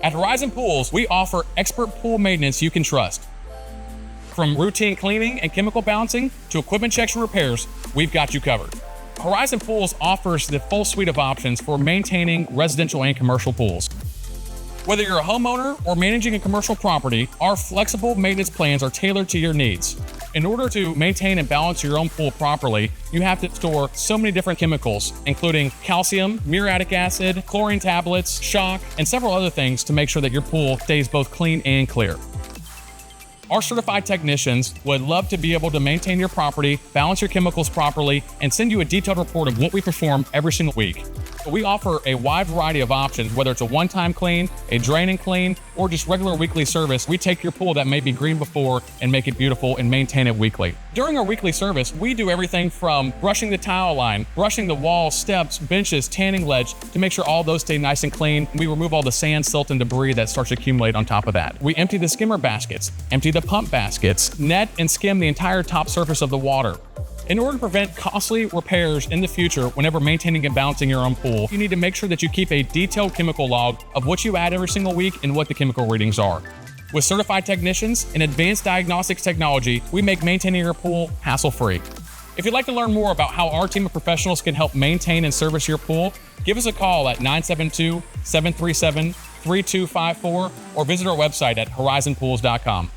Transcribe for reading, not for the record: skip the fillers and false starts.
At Horizon Pools, we offer expert pool maintenance you can trust. From routine cleaning and chemical balancing to equipment checks and repairs, we've got you covered. Horizon Pools offers the full suite of options for maintaining residential and commercial pools. Whether you're a homeowner or managing a commercial property, our flexible maintenance plans are tailored to your needs. In order to maintain and balance your own pool properly, you have to store so many different chemicals, including calcium, muriatic acid, chlorine tablets, shock, and several other things to make sure that your pool stays both clean and clear. Our certified technicians would love to be able to maintain your property, balance your chemicals properly, and send you a detailed report of what we perform every single week. We offer a wide variety of options, whether it's a one-time clean, a drain and clean, or just regular weekly service. We take your pool that may be green before and make it beautiful and maintain it weekly. During our weekly service, we do everything from brushing the tile line, brushing the walls, steps, benches, tanning ledge to make sure all those stay nice and clean. We remove all the sand, silt, and debris that starts to accumulate on top of that. We empty the skimmer baskets, empty the pump baskets, net and skim the entire top surface of the water. In order to prevent costly repairs in the future whenever maintaining and balancing your own pool, you need to make sure that you keep a detailed chemical log of what you add every single week and what the chemical readings are. With certified technicians and advanced diagnostics technology, we make maintaining your pool hassle-free. If you'd like to learn more about how our team of professionals can help maintain and service your pool, give us a call at 972-737-3254 or visit our website at horizonpools.com.